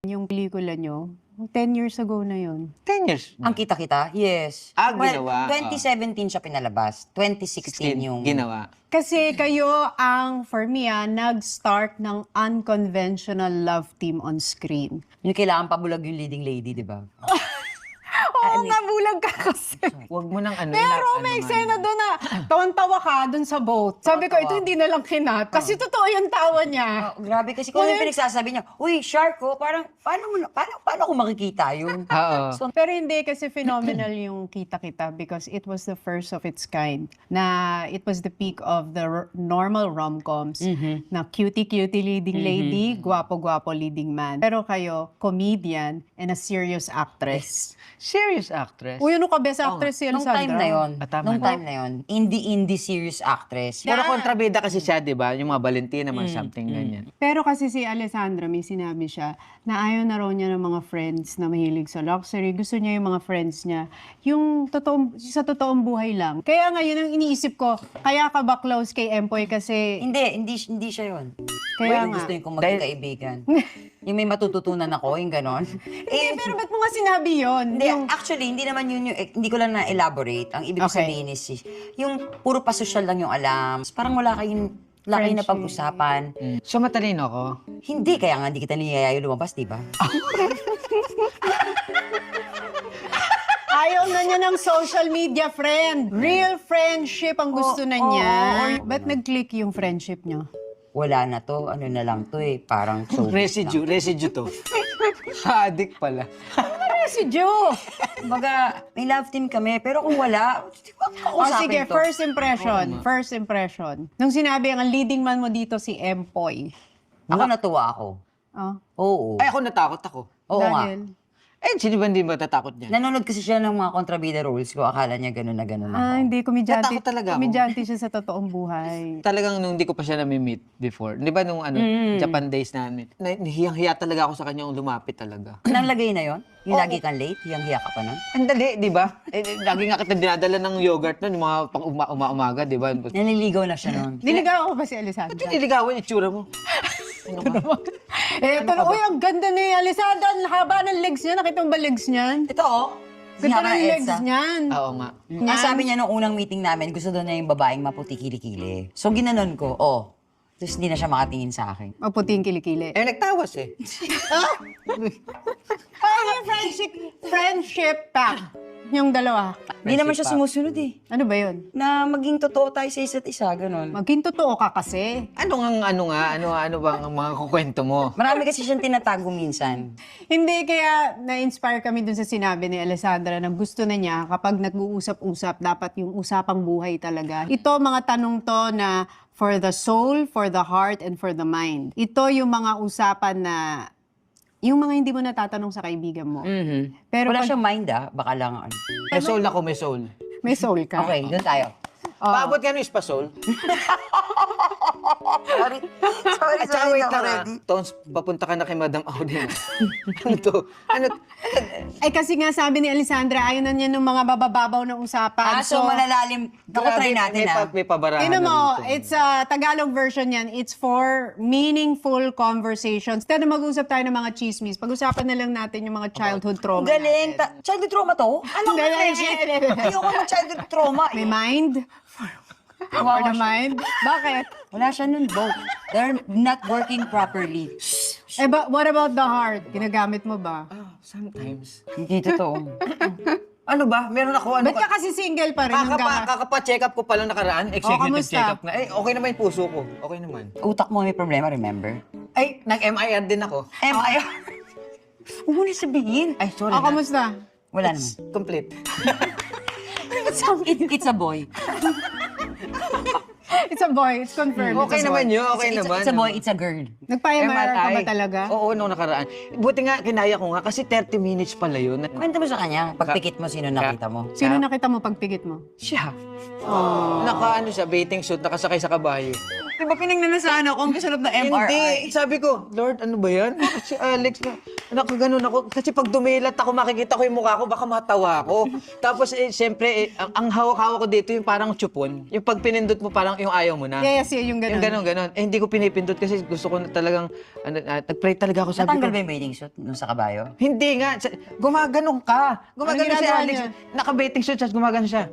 Yung pelikula nyo, 10 years ago na yun. 10 years. Ang kita-kita? Yes. Ginawa. 2017 siya pinalabas. 2016 yung... Ginawa. Kasi kayo ang, for me nag-start ng unconventional love team on screen. Yung kailangan pabulag yung leading lady, di ba? Oo nga, bulag ka kasi. Huwag mo nang ano. Pero may eksena doon na tawan-tawa ka doon sa boat. Sabi ko, ito hindi na lang kinat. Kasi totoo yung tawa niya. Grabe kasi kung yung pinagsasabi niya, uy, shark ko, parang, paano ko makikita yun? Oo. Pero hindi kasi phenomenal yung kita-kita because it was the first of its kind. Na it was the peak of the normal rom-coms. Na cutie-cutie leading lady, gwapo-gwapo leading man. Pero kayo, comedian and a serious actress. Serious actress. Uy, ano ka, best actress si Nung Alessandra? time na yun. Tama Nung na. time na yun. Indie serious actress. Pero kontrabida kasi siya, di ba? Yung mga Valentina, mga something ganyan. Pero kasi si Alessandra, may sinabi siya na ayaw na raw niya ng mga friends na mahilig sa luxury. Gusto niya yung mga friends niya, yung sa totoong buhay lang. Kaya ngayon ang iniisip ko, kaya ka ba close kay Empoy kasi... Hindi siya yun. Kaya Yung nga. gusto yung kung maging kaibigan. Yung may matututunan ako, yung ganon. Hindi, pero ba't mo nga sinabi yun? Hindi, actually, hindi naman yun yung, hindi ko lang na-elaborate. Ang ibig ko Okay. sabihin is, yung puro pasosyal lang yung alam. Parang wala kayong na pag-usapan. So matalino ako. Hindi, kaya nga hindi kita niyayayo lumabas, di ba? Ayaw na niya ng social media friend. Real friendship ang gusto na niya. Ba't nag-click yung friendship niyo? Wala na to, ano na lang to eh, parang so. Residue to. Addict pala. Si Joe! Baga, may love team kami, pero kung wala, di ba kausapin Sige, to? first impression. Nung sinabi ang leading man mo dito si Empoy. Ako natuwa ako. Oh, Oo. Ay, ako natakot ako. Oo nga. dahil... Eh, sino ba hindi matatakot niya? Nanonood kasi siya ng mga kontrabida roles ko. Akala niya gano'n na gano'n ako. hindi, komedyante. Natakot talaga ako. Komedyante siya sa totoong buhay. Talagang nung hindi ko pa siya nami-meet before. Di ba nung Japan days namin, hiyang-hiya talaga ako sa kanya yung lumapit talaga. Nang lagay na yon? Yung lagi kang late? Hiyang-hiya ka pa nun? Ang dali, di ba? Lagi nga kita dinadala ng yogurt nun, yung mga pang umaga, di ba? Naniligaw na siya nun. Niligaw ko pa si Alessandra. Ba't yung niligawan yung tsura mo? Ano ka? Ito na, uy, ang ganda ni Alessandra. Ang haba ng legs niya. Nakita mo ba legs niyan? Ito oh. Ganda Haba ng na legs EDSA. niyan. Oo nga. Ang sabi niya nung unang meeting namin, gusto daw niya yung babaeng maputi kilikili. So ginanon ko, oh. Tapos hindi na siya makatingin sa akin. Maputing kilikili. Eh, nagtawas eh. Ay, friendship pack. Yung dalawa. Hindi naman siya sumusunod eh. Ano ba yun? Na maging totoo tayo sa isa't isa, ganun. Maging totoo ka kasi. Ano bang ang mga kukwento mo? Marami kasi siyang tinatago minsan. Hindi, kaya na-inspire kami dun sa sinabi ni Alessandra na gusto na niya kapag nag-uusap-usap, dapat yung usapang buhay talaga. Ito, mga tanong to na for the soul, for the heart, and for the mind. Ito yung mga usapan na yung mga hindi mo natatanong sa kaibigan mo. Pero Wala pag siyang mind baka lang ano. May soul ako, may soul. may soul ka. Okay, doon tayo. Paabot ka ng ispa-soul? Sorry. At saka wait lang Tones, papunta ka na kay Madam Auden. Ano to? Ay kasi nga sabi ni Alessandra, ayaw na niya ng mga babababaw na usapan. So malalalim. Naku, try natin May pabarahan Tingnan mo, na dito. it's a Tagalog version yan. It's for meaningful conversations. Instead na mag-usap tayo ng mga chismis, pag-usapan na lang natin yung mga childhood trauma Galing. natin. Childhood trauma to? Ano ko friendship? Ayoko ng childhood trauma. May mind? For the mind? Bakit? Wala siya nun, both. They're not working properly. Eh, what about the heart? Ginagamit mo ba? Sometimes. Hindi totoo. Ano ba? Meron ako ano Ba't ka kasi single pa rin? Kakapa-check up ko pa lang nakaraan. Executive kamusta? check up na. Eh, okay naman yung puso ko. Okay naman. Utak mo may problema, remember? Ay, nag-MIR din ako. MIR. Huwag mo na sabihin. Ay, sorry Oh, na. kamusta? Wala naman. Complete. It's a boy. It's a boy. It's confirmed. Okay It's a naman boy. yun. Okay naman. It's a boy, it's a girl. Nagpa-MRI ka ba talaga? Oo, nung nakaraan. Buti nga, kinaya ko nga kasi 30 minutes pala yun. Kwento mo sa kanya, pagpikit mo, sino nakita mo? Sino nakita mo pagpigit mo? Siya. Naka-ano siya, bathing suit, nakasakay sa kabayo. Di ba pinagnalasaan ako ang kasalap na MRI? Hindi. Sabi ko, Lord, ano ba yan? Si Alex na, Nakaganon ako. Kasi pag dumilat ako, makikita ko yung mukha ko, baka matawa ako. Tapos, syempre, ang hawak-hawak ko dito, yung parang chupon. Yung pag pinindot mo, parang yung ayaw mo na. Yes, yung ganun. Yung ganon. Hindi ko pinipindot kasi gusto ko na talagang, nag-pray talaga ako. Sabi Natanggal ko, ba yung bathing suit nung sa kabayo? hindi nga. Gumaganong ka. Gumaganong Anong si ginagawa Alex. niya? Naka-bathing suit siya, gumagano siya.